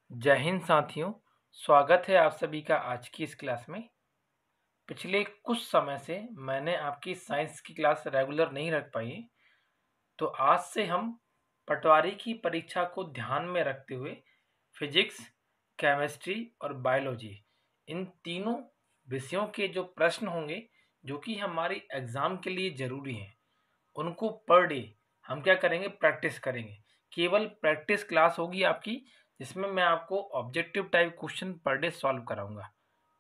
जय हिंद साथियों। स्वागत है आप सभी का आज की इस क्लास में। पिछले कुछ समय से मैंने आपकी साइंस की क्लास रेगुलर नहीं रख पाई, तो आज से हम पटवारी की परीक्षा को ध्यान में रखते हुए फिजिक्स, केमिस्ट्री और बायोलॉजी इन तीनों विषयों के जो प्रश्न होंगे जो कि हमारी एग्ज़ाम के लिए ज़रूरी हैं, उनको पर डे हम क्या करेंगे, प्रैक्टिस करेंगे। केवल प्रैक्टिस क्लास होगी आपकी, जिसमें मैं आपको objective type question per day solve कराऊंगा।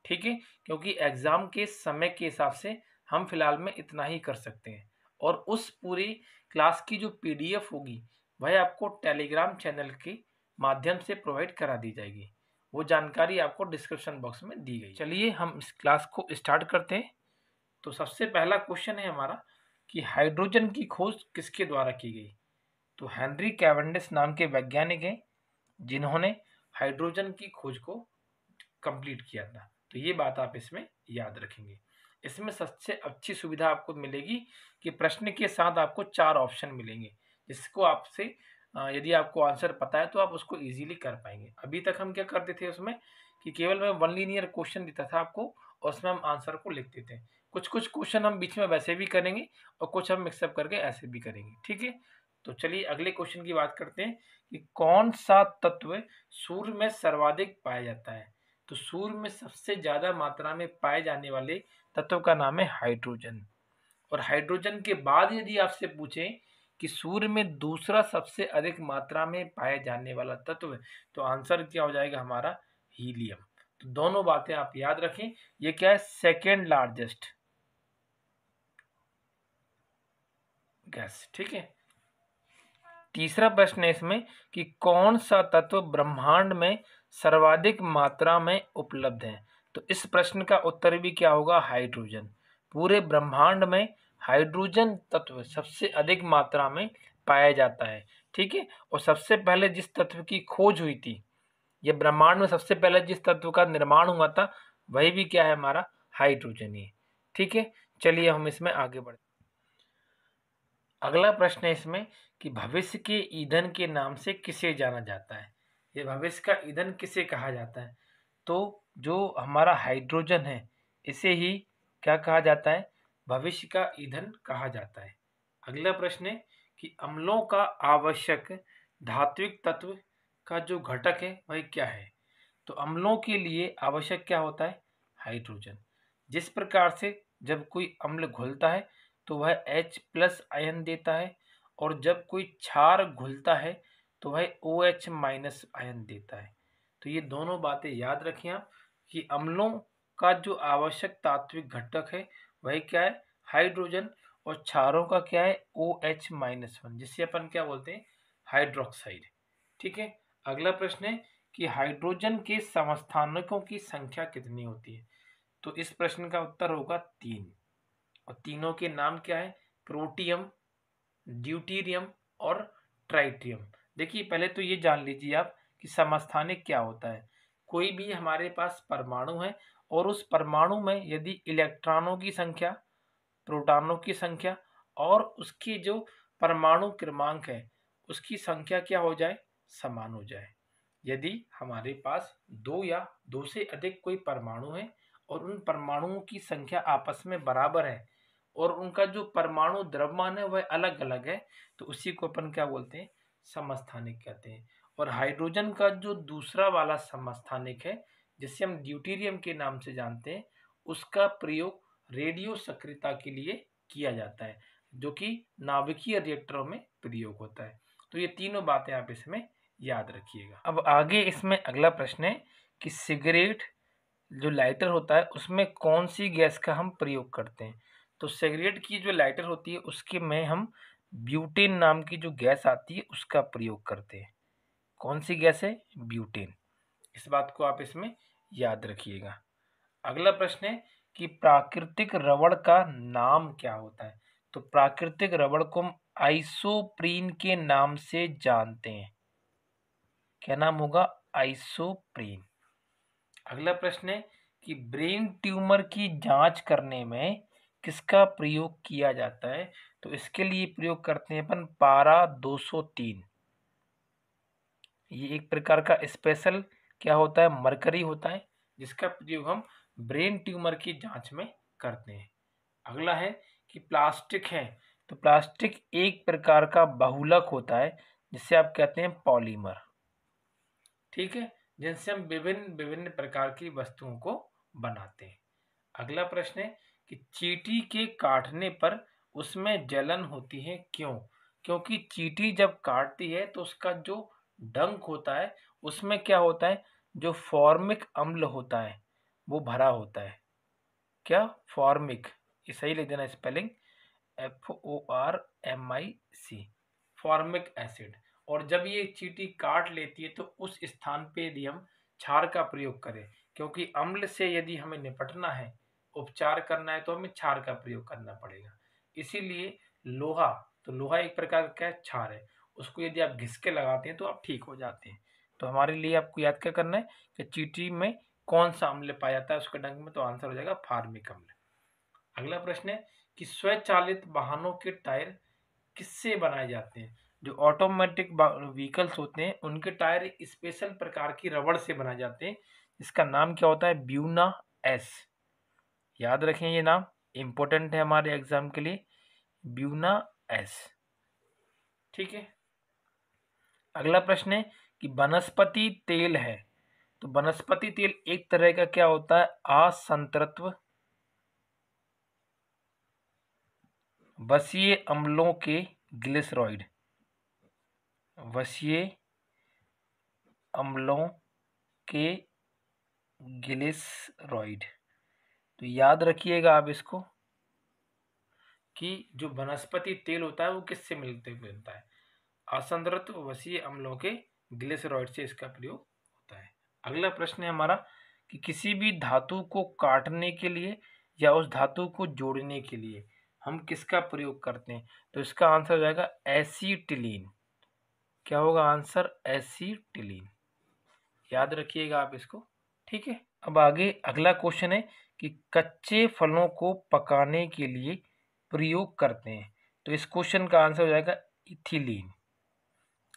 ठीक है, क्योंकि एग्जाम के समय के हिसाब से हम फिलहाल में इतना ही कर सकते हैं। और उस पूरी क्लास की जो पीडीएफ होगी वह आपको टेलीग्राम चैनल के माध्यम से प्रोवाइड करा दी जाएगी। वो जानकारी आपको डिस्क्रिप्शन बॉक्स में दी गई। चलिए हम इस क्लास को स्टार्ट करते हैं। तो सबसे पहला क्वेश्चन है हमारा कि हाइड्रोजन की खोज किसके द्वारा की गई। तो हेनरी कैवेंडिश नाम के वैज्ञानिक हैं जिन्होंने हाइड्रोजन की खोज को कंप्लीट किया था। तो ये बात आप इसमें याद रखेंगे। इसमें सबसे अच्छी सुविधा आपको मिलेगी कि प्रश्न के साथ आपको 4 ऑप्शन मिलेंगे, जिसको आपसे यदि आपको आंसर पता है तो आप उसको इजीली कर पाएंगे। अभी तक हम क्या करते थे उसमें कि केवल मैं वन लीनियर क्वेश्चन देता था आपको और उसमें हम आंसर को लिखते थे। कुछ कुछ क्वेश्चन हम बीच में वैसे भी करेंगे और कुछ हम मिक्सअप करके ऐसे भी करेंगे। ठीक है, तो चलिए अगले क्वेश्चन की बात करते हैं कि कौन सा तत्व सूर्य में सर्वाधिक पाया जाता है। तो सूर्य में सबसे ज्यादा मात्रा में पाए जाने वाले तत्व का नाम है हाइड्रोजन। और हाइड्रोजन के बाद यदि आपसे पूछें कि सूर्य में दूसरा सबसे अधिक मात्रा में पाए जाने वाला तत्व, तो आंसर क्या हो जाएगा हमारा, हीलियम। तो दोनों बातें आप याद रखें। ये क्या है, सेकेंड लार्जेस्ट गैस। ठीक है, तीसरा प्रश्न है इसमें कि कौन सा तत्व ब्रह्मांड में सर्वाधिक मात्रा में उपलब्ध है। तो इस प्रश्न का उत्तर भी क्या होगा, हाइड्रोजन। पूरे ब्रह्मांड में हाइड्रोजन तत्व सबसे अधिक मात्रा में पाया जाता है। ठीक है, और सबसे पहले जिस तत्व की खोज हुई थी, ये ब्रह्मांड में सबसे पहले जिस तत्व का निर्माण हुआ था वही भी क्या है, हमारा हाइड्रोजन ही है। ठीक है, चलिए हम इसमें आगे बढ़ते। अगला प्रश्न है इसमें कि भविष्य के ईंधन के नाम से किसे जाना जाता है। ये भविष्य का ईंधन किसे कहा जाता है। तो जो हमारा हाइड्रोजन है इसे ही क्या कहा जाता है, भविष्य का ईंधन कहा जाता है। अगला प्रश्न है कि अम्लों का आवश्यक धात्विक तत्व का जो घटक है वह क्या है। तो अम्लों के लिए आवश्यक क्या होता है, हाइड्रोजन। जिस प्रकार से जब कोई अम्ल घुलता है तो वह H+ आयन देता है, और जब कोई क्षार घुलता है तो वह OH- आयन देता है। तो ये दोनों बातें याद रखें आप कि अम्लों का जो आवश्यक तात्विक घटक है वह क्या है, हाइड्रोजन, और क्षारों का क्या है, OH-1, जिसे अपन क्या बोलते हैं, हाइड्रोक्साइड। ठीक है, अगला प्रश्न है कि हाइड्रोजन के समस्थानिकों की संख्या कितनी होती है। तो इस प्रश्न का उत्तर होगा 3, और तीनों के नाम क्या है, प्रोटियम, ड्यूटीरियम और ट्राइटियम। देखिए पहले तो ये जान लीजिए आप कि समस्थानिक क्या होता है। कोई भी हमारे पास परमाणु है और उस परमाणु में यदि इलेक्ट्रॉनों की संख्या, प्रोटॉनों की संख्या और उसकी जो परमाणु क्रमांक है उसकी संख्या क्या हो जाए, समान हो जाए। यदि हमारे पास दो या दो से अधिक कोई परमाणु है और उन परमाणुओं की संख्या आपस में बराबर है और उनका जो परमाणु द्रव्यमान है वह अलग अलग है, तो उसी को अपन क्या बोलते हैं, समस्थानिक कहते हैं। और हाइड्रोजन का जो दूसरा वाला समस्थानिक है जिसे हम ड्यूटीरियम के नाम से जानते हैं, उसका प्रयोग रेडियो सक्रियता के लिए किया जाता है, जो कि नाभिकीय रिएक्टरों में प्रयोग होता है। तो ये तीनों बातें आप इसमें याद रखिएगा। अब आगे इसमें अगला प्रश्न है कि सिगरेट जो लाइटर होता है उसमें कौन सी गैस का हम प्रयोग करते हैं। तो सिगरेट की जो लाइटर होती है उसके में हम ब्यूटेन नाम की जो गैस आती है उसका प्रयोग करते हैं। कौन सी गैस है, ब्यूटेन। इस बात को आप इसमें याद रखिएगा। अगला प्रश्न है कि प्राकृतिक रबड़ का नाम क्या होता है। तो प्राकृतिक रबड़ को हम आइसोप्रीन के नाम से जानते हैं। क्या नाम होगा, आइसोप्रीन। अगला प्रश्न है कि ब्रेन ट्यूमर की जांच करने में किसका प्रयोग किया जाता है। तो इसके लिए प्रयोग करते हैं अपन पारा 203। ये एक प्रकार का स्पेशल क्या होता है, मरकरी होता है, जिसका प्रयोग हम ब्रेन ट्यूमर की जांच में करते हैं। अगला है कि प्लास्टिक है, तो प्लास्टिक एक प्रकार का बहुलक होता है जिसे आप कहते हैं पॉलीमर, ठीक है, जिनसे हम विभिन्न विभिन्न प्रकार की वस्तुओं को बनाते हैं। अगला प्रश्न है कि चींटी के काटने पर उसमें जलन होती है, क्यों? क्योंकि चींटी जब काटती है तो उसका जो डंक होता है उसमें क्या होता है, जो फॉर्मिक अम्ल होता है वो भरा होता है। क्या? फॉर्मिक, ये सही लिख देना स्पेलिंग, FORMIC, फॉर्मिक एसिड। और जब ये चींटी काट लेती है तो उस स्थान पे यदि हम क्षार का प्रयोग करें, क्योंकि अम्ल से यदि हमें निपटना है, उपचार करना है, तो हमें क्षार का प्रयोग करना पड़ेगा। इसीलिए लोहा, तो लोहा एक प्रकार का क्षार है, उसको यदि आप घिस के लगाते हैं तो आप ठीक हो जाते हैं। तो हमारे लिए आपको याद क्या करना है कि चींटी में कौन सा अम्ल पाया जाता है उसके डंक में, तो आंसर हो जाएगा फार्मिक अम्ल। अगला प्रश्न है कि स्वचालित वाहनों के टायर किससे बनाए जाते हैं? जो ऑटोमेटिक व्हीकल्स होते हैं उनके टायर स्पेशल प्रकार की रबड़ से बनाए जाते हैं, इसका नाम क्या होता है? Buena S. याद रखें, ये नाम इंपॉर्टेंट है हमारे एग्जाम के लिए, ब्यूना एस, ठीक है। अगला प्रश्न है कि वनस्पति तेल है, तो वनस्पति तेल एक तरह का क्या होता है? असंतृप्त वसीय अम्लों के ग्लिसरॉइड, वसीय अम्लों के ग्लिसरॉइड। तो याद रखिएगा आप इसको कि जो वनस्पति तेल होता है वो किससे मिलता है? असंतृप्त वसीय अम्लों के ग्लिसरॉइड से इसका प्रयोग होता है। अगला प्रश्न है हमारा कि किसी भी धातु को काटने के लिए या उस धातु को जोड़ने के लिए हम किसका प्रयोग करते हैं? तो इसका आंसर हो जाएगा एसीटिलीन। क्या होगा आंसर? एसीटिलीन। याद रखिएगा आप इसको, ठीक है। अब आगे अगला क्वेश्चन है कि कच्चे फलों को पकाने के लिए प्रयोग करते हैं, तो इस क्वेश्चन का आंसर हो जाएगा इथिलीन।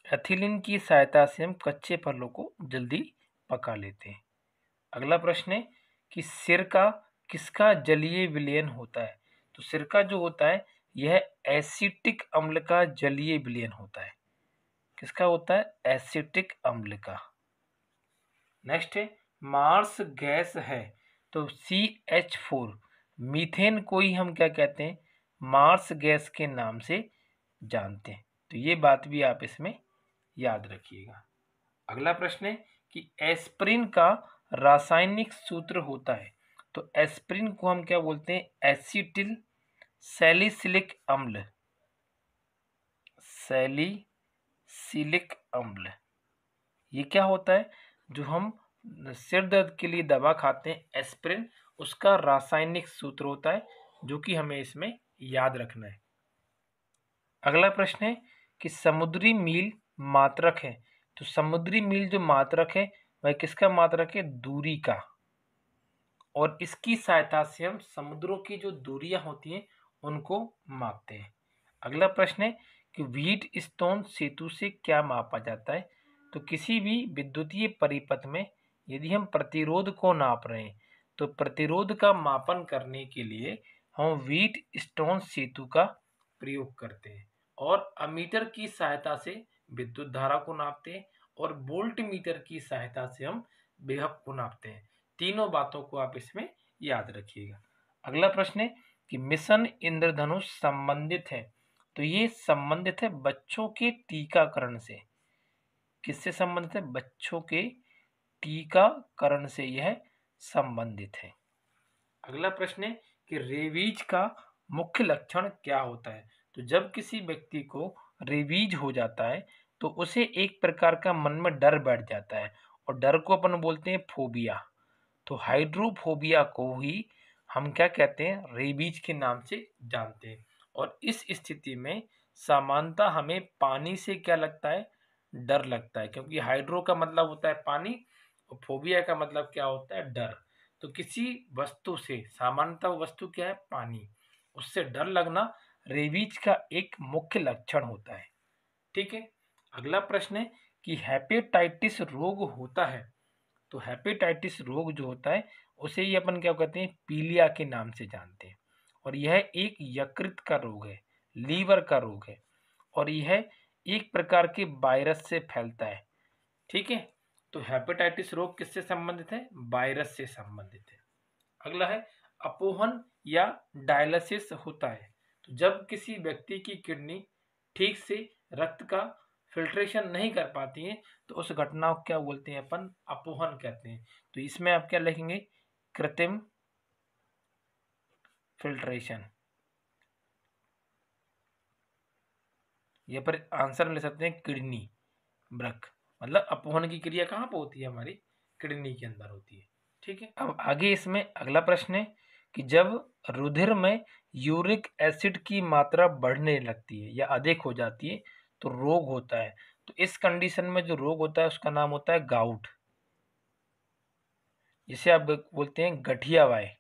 एथिलीन की सहायता से हम कच्चे फलों को जल्दी पका लेते हैं। अगला प्रश्न है कि सिरका किसका जलीय विलयन होता है? तो सिरका जो होता है यह एसिटिक अम्ल का जलीय विलयन होता है। किसका होता है? एसिटिक अम्ल का। नेक्स्ट है मार्स गैस है, तो CH4, मीथेन को ही हम क्या कहते हैं? मार्स गैस के नाम से जानते हैं। तो ये बात भी आप इसमें याद रखिएगा। अगला प्रश्न है कि एस्प्रिन का रासायनिक सूत्र होता है, तो एस्प्रिन को हम क्या बोलते हैं? एसिटिल सैलिसिलिक अम्ल, सैलिसिलिक अम्ल। ये क्या होता है? जो हम सिर दर्द के लिए दवा खाते हैं एस्प्रिन, उसका रासायनिक सूत्र होता है, जो कि हमें इसमें याद रखना है। अगला प्रश्न है कि समुद्री मील मात्रक है, तो समुद्री मील जो मात्रक है वह किसका मात्रक है? दूरी का। और इसकी सहायता से हम समुद्रों की जो दूरियां होती हैं उनको मापते हैं। अगला प्रश्न है कि व्हीट स्टोन सेतु से क्या मापा जाता है? तो किसी भी विद्युतीय परिपथ में यदि हम प्रतिरोध को नाप रहे हैं तो प्रतिरोध का मापन करने के लिए हम व्हीट स्टोन सेतु का प्रयोग करते हैं, और अमीटर की सहायता से विद्युत धारा को नापते हैं, और वोल्ट मीटर की सहायता से हम विभव को नापते हैं। तीनों बातों को आप इसमें याद रखिएगा। अगला प्रश्न है कि मिशन इंद्रधनुष संबंधित है, तो ये संबंधित है बच्चों के टीकाकरण से। किससे संबंधित है? बच्चों के टीकाकरण से यह संबंधित है। अगला प्रश्न है कि रेबीज का मुख्य लक्षण क्या होता है? तो जब किसी व्यक्ति को रेबीज हो जाता है तो उसे एक प्रकार का मन में डर बैठ जाता है, और डर को अपन बोलते हैं फोबिया। तो हाइड्रोफोबिया को ही हम क्या कहते हैं? रेबीज के नाम से जानते हैं। और इस स्थिति में सामान्यतः हमें पानी से क्या लगता है? डर लगता है, क्योंकि हाइड्रो का मतलब होता है पानी और फोबिया का मतलब क्या होता है? डर। तो किसी वस्तु से, सामान्यतः वस्तु क्या है? पानी, उससे डर लगना रेबीज का एक मुख्य लक्षण होता है, ठीक है। अगला प्रश्न है कि हेपेटाइटिस रोग होता है, तो हेपेटाइटिस रोग जो होता है उसे ही अपन क्या कहते हैं, पीलिया के नाम से जानते हैं। और यह एक यकृत का रोग है, लीवर का रोग है, और यह एक प्रकार के वायरस से फैलता है। ठीक है, तो हेपेटाइटिस रोग किससे संबंधित है, वायरस से संबंधित है। अगला है अपोहन या डायलिसिस होता है। तो जब किसी व्यक्ति की किडनी ठीक से रक्त का फिल्ट्रेशन नहीं कर पाती है तो उस घटना को क्या बोलते हैं, अपन अपोहन कहते हैं। तो इसमें आप क्या लिखेंगे, कृत्रिम फिल्ट्रेशन। ये पर आंसर ले सकते हैं किडनी ब्रक, मतलब अपोहन की क्रिया कहाँ पर होती है, हमारी किडनी के अंदर होती है। ठीक है, अब आगे इसमें अगला प्रश्न है कि जब रुधिर में यूरिक एसिड की मात्रा बढ़ने लगती है या अधिक हो जाती है तो रोग होता है। तो इस कंडीशन में जो रोग होता है उसका नाम होता है गाउट, जिसे आप बोलते हैं गठिया वाय।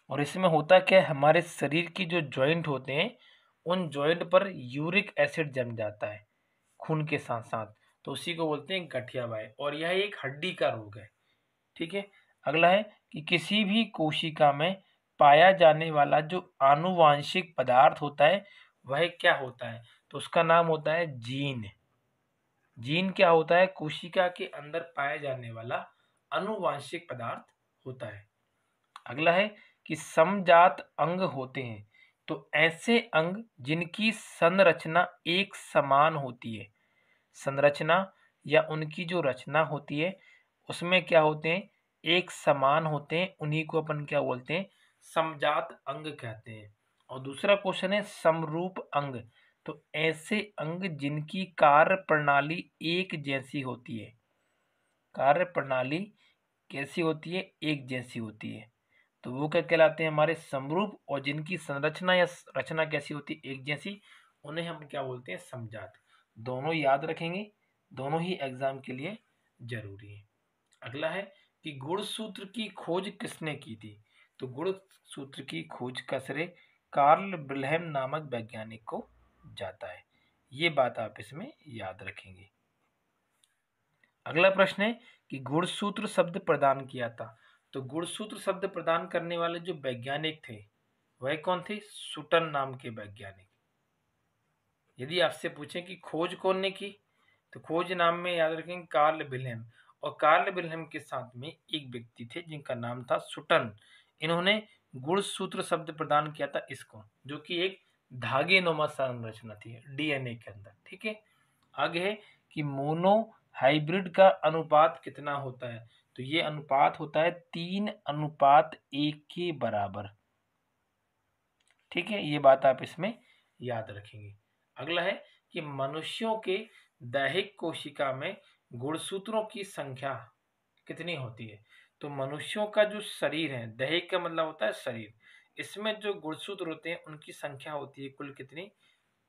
और इसमें होता क्या है, हमारे शरीर की जो जॉइंट होते हैं उन जॉइंट पर यूरिक एसिड जम जाता है खून के साथ साथ, तो उसी को बोलते हैं गठिया वाय, और यह एक हड्डी का रोग है। ठीक है, अगला है कि किसी भी कोशिका में पाया जाने वाला जो आनुवांशिक पदार्थ होता है वह क्या होता है, तो उसका नाम होता है जीन। जीन क्या होता है, कोशिका के अंदर पाया जाने वाला आनुवांशिक पदार्थ होता है। अगला है कि समजात अंग होते हैं। तो ऐसे अंग जिनकी संरचना एक समान होती है, संरचना या उनकी जो रचना होती है उसमें क्या होते हैं, एक समान होते हैं, उन्हीं को अपन क्या बोलते हैं, समजात अंग कहते हैं। और दूसरा क्वेश्चन है समरूप अंग। तो ऐसे अंग जिनकी कार्य प्रणाली एक जैसी होती है, कार्य प्रणाली कैसी होती है, एक जैसी होती है, तो वो क्या कहलाते हैं, हमारे समरूप। और जिनकी संरचना या रचना कैसी होती है, एक जैसी, उन्हें हम क्या बोलते हैं, समजात। दोनों याद रखेंगे, दोनों ही एग्जाम के लिए जरूरी है। अगला है कि गुणसूत्र की खोज किसने की थी। तो गुणसूत्र की खोज का श्रेय कार्ल विल्हेम नामक वैज्ञानिक को जाता है। ये बात आप इसमें याद रखेंगे। अगला प्रश्न है कि गुणसूत्र शब्द प्रदान किया था। तो गुणसूत्र शब्द प्रदान करने वाले जो वैज्ञानिक थे वह कौन थे, सुटन नाम के वैज्ञानिक। यदि आपसे पूछें कि खोज कौन ने की, तो खोज नाम में याद रखेंगे कार्ल विल्हेम। और कार्ल विल्हेम के साथ में एक व्यक्ति थे जिनका नाम था सुटन। इन्होंने गुणसूत्र शब्द प्रदान किया था इसको, जो कि एक धागे नुमा संरचना थी डीएनए के अंदर। ठीक है, आगे है कि मोनो हाइब्रिड का अनुपात कितना होता है। तो ये अनुपात होता है 3:1 के बराबर। ठीक है, ये बात आप इसमें याद रखेंगे। अगला है कि मनुष्यों के दैहिक कोशिका में गुणसूत्रों की संख्या कितनी होती है। तो मनुष्यों का जो शरीर है, दैहिक का मतलब होता है शरीर, इसमें जो गुणसूत्र होते हैं उनकी संख्या होती है कुल कितनी,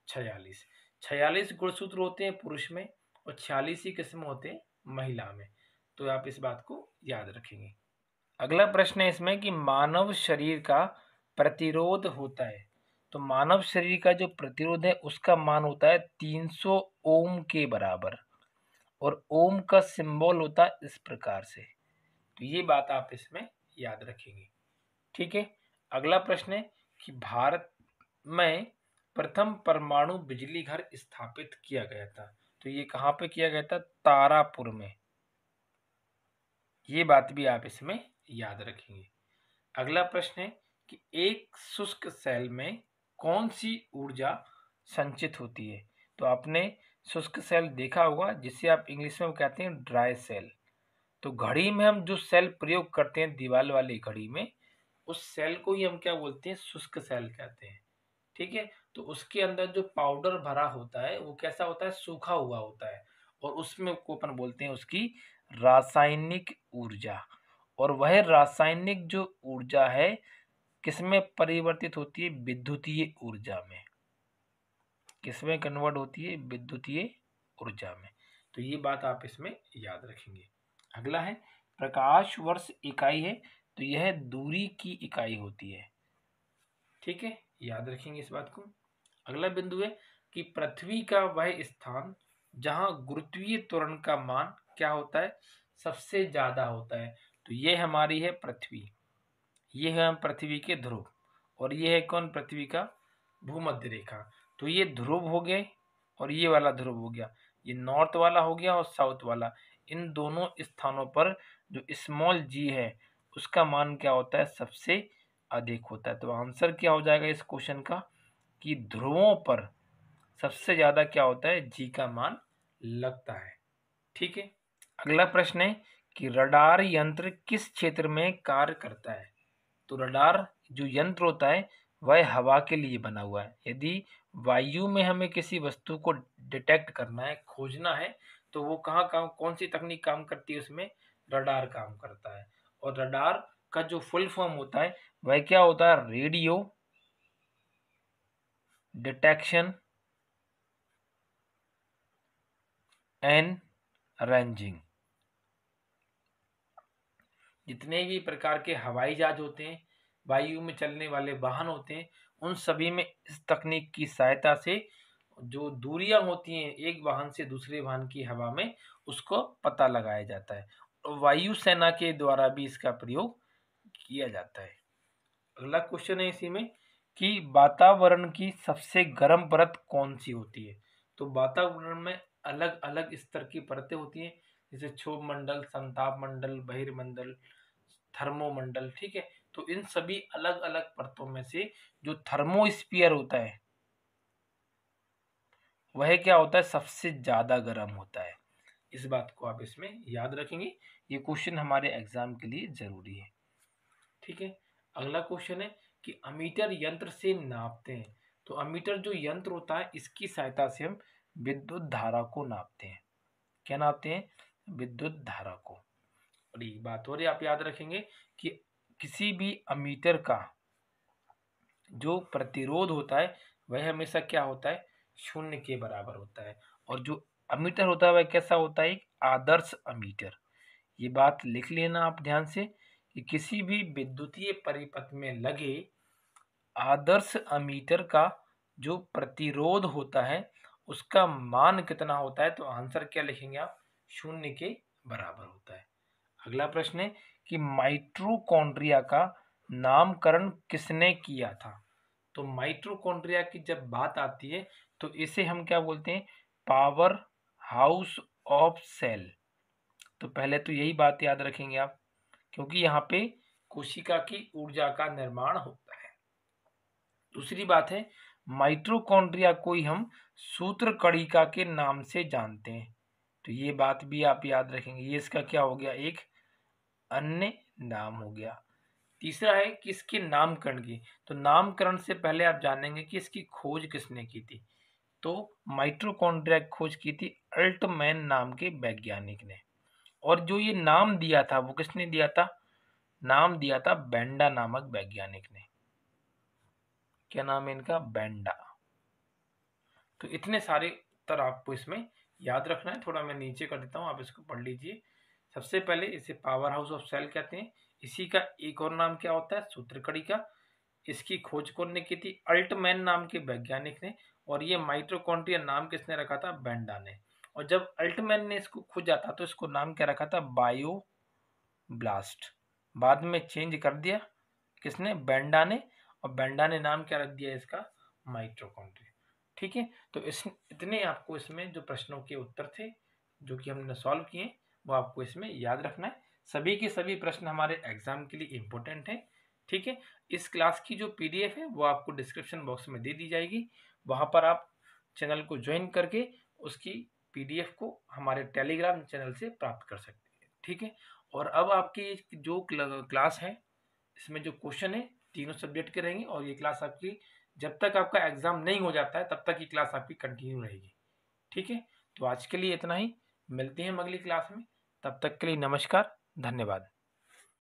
46। 46 गुणसूत्र होते हैं पुरुष में और 46 ही किस्म होते हैं महिला में। तो आप इस बात को याद रखेंगे। अगला प्रश्न है इसमें कि मानव शरीर का प्रतिरोध होता है। तो मानव शरीर का जो प्रतिरोध है उसका मान होता है 300 ओम के बराबर, और ओम का सिंबल होता है इस प्रकार से। तो ये बात आप इसमें याद रखेंगे। ठीक है, अगला प्रश्न है कि भारत में प्रथम परमाणु बिजली घर स्थापित किया गया था। तो ये कहाँ पे किया गया था, तारापुर में। ये बात भी आप इसमें याद रखेंगे। अगला प्रश्न है कि एक शुष्क सेल में कौन सी ऊर्जा संचित होती है। तो आपने शुष्क सेल देखा होगा जिसे आप इंग्लिश में कहते हैं ड्राई सेल। तो घड़ी में हम जो सेल प्रयोग करते हैं दीवार वाली घड़ी में, उस सेल को ही हम क्या बोलते हैं, शुष्क सेल कहते हैं। ठीक है, तो उसके अंदर जो पाउडर भरा होता है वो कैसा होता है, सूखा हुआ होता है, और उसमें को अपन बोलते हैं उसकी रासायनिक ऊर्जा। और वह रासायनिक जो ऊर्जा है किसमें परिवर्तित होती है, विद्युतीय ऊर्जा में। किसमें कन्वर्ट होती है, विद्युतीय ऊर्जा में। तो ये बात आप इसमें याद रखेंगे। अगला है प्रकाश वर्ष इकाई है, तो यह दूरी की इकाई होती है। ठीक है, याद रखेंगे इस बात को। अगला बिंदु है कि पृथ्वी का वह स्थान जहां गुरुत्वीय त्वरण का मान क्या होता है, सबसे ज्यादा होता है। तो ये हमारी है पृथ्वी, ये है हम पृथ्वी के ध्रुव, और ये है कौन, पृथ्वी का भूमध्य रेखा। तो ये ध्रुव हो गए और ये वाला ध्रुव हो गया, ये नॉर्थ वाला हो गया और साउथ वाला। इन दोनों स्थानों पर जो स्मॉल जी है उसका मान क्या होता है, सबसे अधिक होता है। तो आंसर क्या हो जाएगा इस क्वेश्चन का, कि ध्रुवों पर सबसे ज्यादा क्या होता है, जी का मान लगता है। ठीक है, अगला प्रश्न है कि रडार यंत्र किस क्षेत्र में कार्य करता है। तो रडार जो यंत्र होता है वह हवा के लिए बना हुआ है। यदि वायु में हमें किसी वस्तु को डिटेक्ट करना है, खोजना है, तो वो कहाँ काम, कौन सी तकनीक काम करती है, उसमें रडार काम करता है। और रडार का जो फुल फॉर्म होता है वह क्या होता है, रेडियो डिटेक्शन एंड रेंजिंग। जितने भी प्रकार के हवाई जहाज होते हैं, वायु में चलने वाले वाहन होते हैं, उन सभी में इस तकनीक की सहायता से जो दूरियां होती हैं एक वाहन से दूसरे वाहन की हवा में, उसको पता लगाया जाता है। और वायु सेना के द्वारा भी इसका प्रयोग किया जाता है। अगला क्वेश्चन है इसी में कि वातावरण की सबसे गर्म परत कौन सी होती है। तो वातावरण में अलग अलग स्तर की परतें होती हैं, जैसे क्षोभ मंडल, संताप मंडल, बहिर्मंडल, थर्मोमंडल। ठीक है, तो इन सभी अलग अलग परतों में से जो थर्मोस्फीयर होता है वह क्या होता है, सबसे ज्यादा गर्म होता है। इस बात को आप इसमें याद रखेंगे, ये क्वेश्चन हमारे एग्जाम के लिए जरूरी है। ठीक है, अगला क्वेश्चन है कि अमीटर यंत्र से नापते हैं। तो अमीटर जो यंत्र होता है इसकी सहायता से हम विद्युत धारा को नापते हैं। क्या नापते हैं, विद्युत धारा को। और एक बात और आप याद रखेंगे कि किसी भी अमीटर का जो प्रतिरोध होता है वह हमेशा क्या होता है, शून्य के बराबर होता है। और जो अमीटर होता है वह कैसा होता है, एक आदर्श अमीटर। ये बात लिख लेना आप ध्यान से कि किसी भी विद्युतीय परिपथ में लगे आदर्श अमीटर का जो प्रतिरोध होता है उसका मान कितना होता है। तो आंसर क्या लिखेंगे आप, शून्य के बराबर होता है। अगला प्रश्न है कि माइटोकॉन्ड्रिया का नामकरण किसने किया था। तो माइटोकॉन्ड्रिया की जब बात आती है तो इसे हम क्या बोलते हैं, पावर हाउस ऑफ सेल। तो पहले तो यही बात याद रखेंगे आप, क्योंकि यहाँ पे कोशिका की ऊर्जा का निर्माण होता है। दूसरी बात है, माइटोकॉन्ड्रिया को ही हम सूत्रकणिका के नाम से जानते हैं। तो ये बात भी आप याद रखेंगे, ये इसका क्या हो गया, एक अन्य नाम हो गया। तीसरा है कि इसके नामकरण की, तो नामकरण से पहले आप जानेंगे कि इसकी खोज किसने की थी। तो माइटोकॉन्ड्रिया की खोज की थी अल्टमैन नाम के वैज्ञानिक ने। और जो ये नाम दिया था वो किसने दिया था, नाम दिया था बेंडा नामक वैज्ञानिक ने। क्या नाम है इनका, बेंडा। तो इतने सारे उत्तर आपको इसमें याद रखना है। थोड़ा मैं नीचे कर देता हूँ, आप इसको पढ़ लीजिए। सबसे पहले इसे पावर हाउस ऑफ सेल कहते हैं। इसी का एक और नाम क्या होता है, सूत्रकणिका। इसकी खोज कौन ने की थी, अल्टमैन नाम के वैज्ञानिक ने। और ये माइटोकॉन्ड्रिया नाम किसने रखा था, बेंडा ने। और जब अल्टमैन ने इसको खोजा था तो इसको नाम क्या रखा था, बायो ब्लास्ट। बाद में चेंज कर दिया किसने, बेंडा ने। और बेंडा ने नाम क्या रख दिया इसका, माइटोकॉन्ड्रिया। ठीक है, तो इस इतने आपको इसमें जो प्रश्नों के उत्तर थे जो कि हमने सॉल्व किए वो आपको इसमें याद रखना है। सभी के सभी प्रश्न हमारे एग्जाम के लिए इम्पोर्टेंट है। ठीक है, इस क्लास की जो पीडीएफ है वो आपको डिस्क्रिप्शन बॉक्स में दे दी जाएगी। वहां पर आप चैनल को ज्वाइन करके उसकी पीडीएफ को हमारे टेलीग्राम चैनल से प्राप्त कर सकते हैं। ठीक है, और अब आपकी जो क्लास है इसमें जो क्वेश्चन है तीनों सब्जेक्ट के रहेंगे, और ये क्लास आपकी जब तक आपका एग्जाम नहीं हो जाता है तब तक ये क्लास आपकी कंटिन्यू रहेगी। ठीक है, तो आज के लिए इतना ही, मिलते हैं हम अगली क्लास में। तब तक के लिए नमस्कार, धन्यवाद।